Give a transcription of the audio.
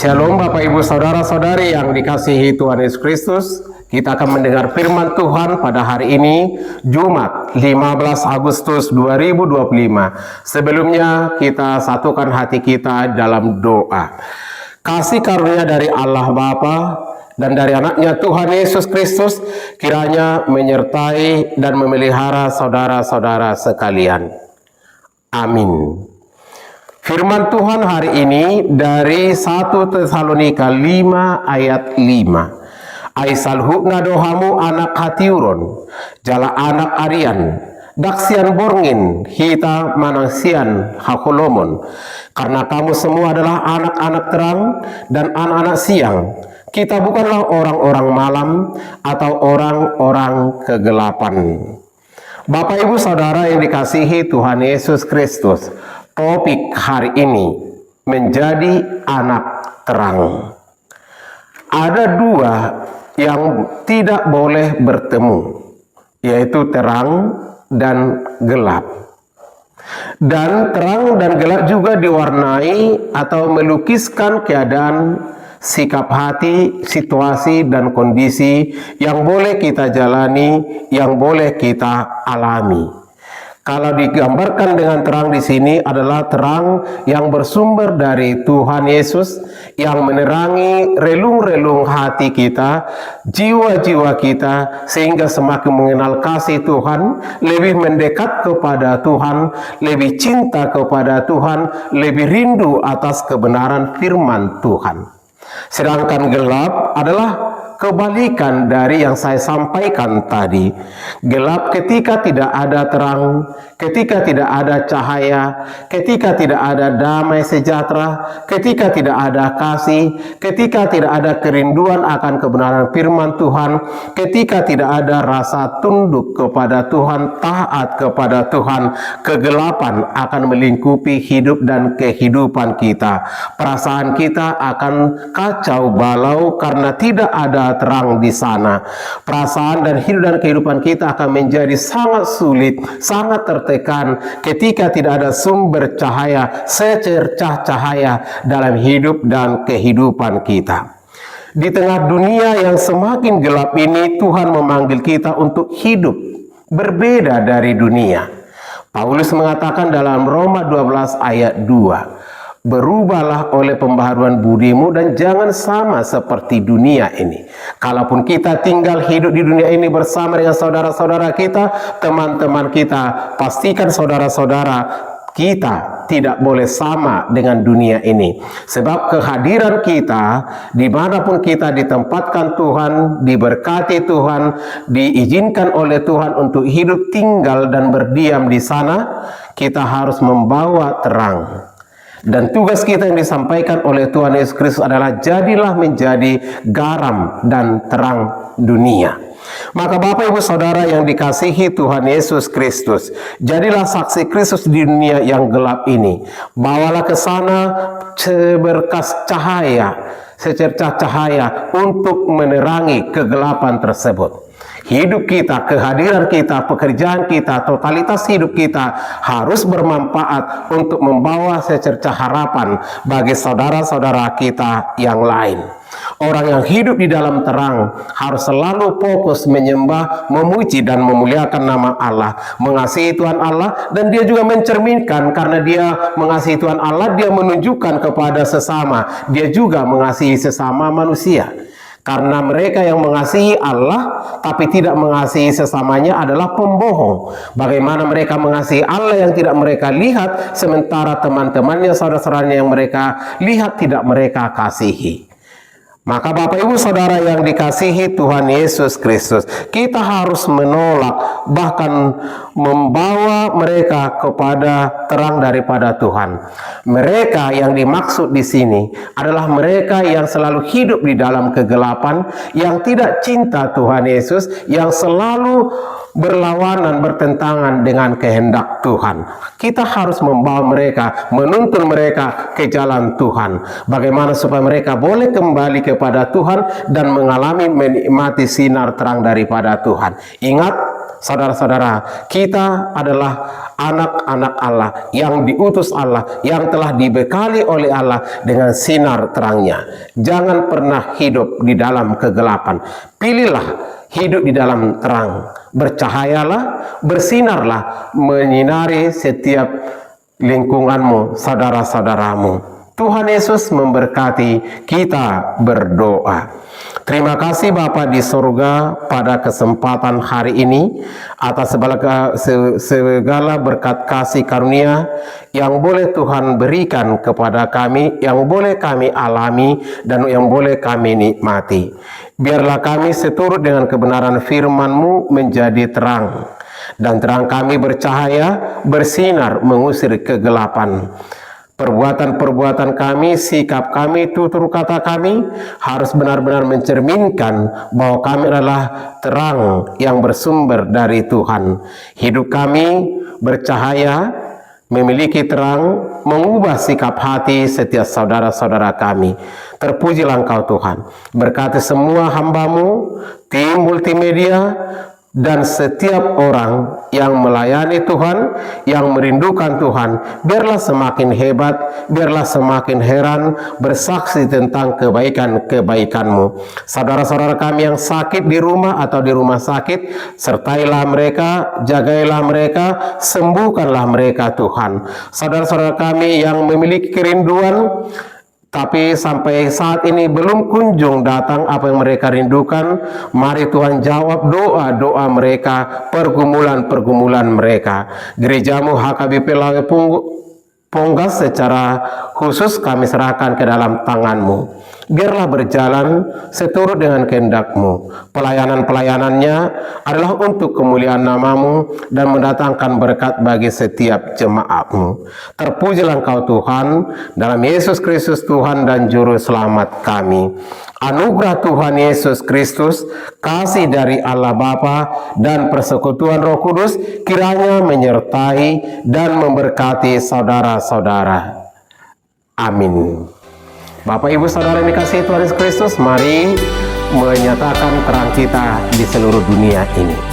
Shalom Bapak Ibu Saudara-saudari yang dikasihi Tuhan Yesus Kristus. Kita akan mendengar firman Tuhan pada hari ini, Jumat 15 Agustus 2025. Sebelumnya kita satukan hati kita dalam doa. Kasih karunia dari Allah Bapa dan dari anaknya Tuhan Yesus Kristus kiranya menyertai dan memelihara saudara-saudara sekalian. Amin. Firman Tuhan hari ini dari 1 Tesalonika 5 ayat 5. Aisal hukna dohamu anak hatiuron, jala anak arian, daksian borngin, hita manangsian hakolomon. Karena kamu semua adalah anak-anak terang dan anak-anak siang. Kita bukanlah orang-orang malam atau orang-orang kegelapan. Bapak Ibu Saudara yang dikasihi Tuhan Yesus Kristus, topik hari ini menjadi anak terang. Ada dua yang tidak boleh bertemu, yaitu terang dan gelap. Dan terang dan gelap juga diwarnai atau melukiskan keadaan, sikap hati, situasi, dan kondisi yang boleh kita jalani, yang boleh kita alami. Kalau digambarkan dengan terang di sini adalah terang yang bersumber dari Tuhan Yesus yang menerangi relung-relung hati kita, jiwa-jiwa kita, sehingga semakin mengenal kasih Tuhan, lebih mendekat kepada Tuhan, lebih cinta kepada Tuhan, lebih rindu atas kebenaran firman Tuhan. Sedangkan gelap adalah kebalikan dari yang saya sampaikan tadi. Gelap ketika tidak ada terang, ketika tidak ada cahaya, ketika tidak ada damai sejahtera, ketika tidak ada kasih, ketika tidak ada kerinduan akan kebenaran firman Tuhan, ketika tidak ada rasa tunduk kepada Tuhan, taat kepada Tuhan, kegelapan akan melingkupi hidup dan kehidupan kita. Perasaan kita akan kacau balau karena tidak ada terang di sana. Perasaan dan hidup dan kehidupan kita akan menjadi sangat sulit, sangat tertekan ketika tidak ada sumber cahaya, secercah cahaya dalam hidup dan kehidupan kita. Di tengah dunia yang semakin gelap ini, Tuhan memanggil kita untuk hidup berbeda dari dunia. Paulus mengatakan dalam Roma 12 ayat 2, berubahlah oleh pembaharuan budimu dan jangan sama seperti dunia ini. Kalaupun kita tinggal hidup di dunia ini bersama dengan saudara-saudara kita, teman-teman kita, pastikan saudara-saudara kita tidak boleh sama dengan dunia ini. Sebab kehadiran kita, dimanapun kita ditempatkan Tuhan, diberkati Tuhan, diizinkan oleh Tuhan untuk hidup, tinggal, dan berdiam di sana, kita harus membawa terang. Dan tugas kita yang disampaikan oleh Tuhan Yesus Kristus adalah jadilah menjadi garam dan terang dunia. Maka Bapak Ibu Saudara yang dikasihi Tuhan Yesus Kristus, jadilah saksi Kristus di dunia yang gelap ini. Bawalah ke sana seberkas cahaya, secercah cahaya untuk menerangi kegelapan tersebut. Hidup kita, kehadiran kita, pekerjaan kita, totalitas hidup kita harus bermanfaat untuk membawa secercah harapan bagi saudara-saudara kita yang lain. Orang yang hidup di dalam terang harus selalu fokus menyembah, memuji, dan memuliakan nama Allah, mengasihi Tuhan Allah, dan dia juga mencerminkan karena dia mengasihi Tuhan Allah, dia menunjukkan kepada sesama, dia juga mengasihi sesama manusia. Karena mereka yang mengasihi Allah tapi tidak mengasihi sesamanya adalah pembohong. Bagaimana mereka mengasihi Allah yang tidak mereka lihat, sementara teman-temannya, saudara-saudaranya yang mereka lihat tidak mereka kasihi. Maka Bapak Ibu Saudara yang dikasihi Tuhan Yesus Kristus, kita harus menolak, bahkan membawa mereka kepada terang daripada Tuhan. Mereka yang dimaksud di sini adalah mereka yang selalu hidup di dalam kegelapan, yang tidak cinta Tuhan Yesus, yang selalu berlawanan, bertentangan dengan kehendak Tuhan. Kita harus membawa mereka, menuntun mereka ke jalan Tuhan. Bagaimana supaya mereka boleh kembali kepada Tuhan dan mengalami, menikmati sinar terang daripada Tuhan. Ingat, Saudara-saudara, kita adalah anak-anak Allah yang diutus Allah, yang telah dibekali oleh Allah dengan sinar terangnya. Jangan pernah hidup di dalam kegelapan. Pilihlah hidup di dalam terang. Bercahayalah, bersinarlah, menyinari setiap lingkunganmu, saudara-saudaramu. Tuhan Yesus memberkati. Kita berdoa. Terima kasih Bapa di surga pada kesempatan hari ini atas segala berkat kasih karunia yang boleh Tuhan berikan kepada kami, yang boleh kami alami dan yang boleh kami nikmati. Biarlah kami seturut dengan kebenaran firman-Mu menjadi terang, dan terang kami bercahaya, bersinar, mengusir kegelapan. Perbuatan-perbuatan kami, sikap kami, tutur kata kami harus benar-benar mencerminkan bahwa kami adalah terang yang bersumber dari Tuhan. Hidup kami bercahaya, memiliki terang, mengubah sikap hati setiap saudara-saudara kami. Terpujilah Engkau Tuhan. Berkati semua hamba-Mu, tim multimedia, dan setiap orang yang melayani Tuhan, yang merindukan Tuhan, biarlah semakin hebat, biarlah semakin heran bersaksi tentang kebaikan-kebaikan-Mu. Saudara-saudara kami yang sakit di rumah atau di rumah sakit, sertailah mereka, jagailah mereka, sembuhkanlah mereka Tuhan. Saudara-saudara kami yang memiliki kerinduan, tapi sampai saat ini belum kunjung datang apa yang mereka rindukan, mari Tuhan jawab doa-doa mereka, pergumulan-pergumulan mereka. Gereja-Mu HKBP Lawe Ponggas secara khusus kami serahkan ke dalam tangan-Mu. Biarlah berjalan seturut dengan kehendak-Mu. Pelayanan-pelayanannya adalah untuk kemuliaan nama-Mu dan mendatangkan berkat bagi setiap jemaat-Mu. Terpujilah Engkau Tuhan, dalam Yesus Kristus Tuhan dan Juru Selamat kami. Anugerah Tuhan Yesus Kristus, kasih dari Allah Bapa dan persekutuan Roh Kudus kiranya menyertai dan memberkati saudara-saudara. Amin. Bapak Ibu Saudara yang dikasihi Tuhan Yesus Kristus, mari menyatakan terang kita di seluruh dunia ini.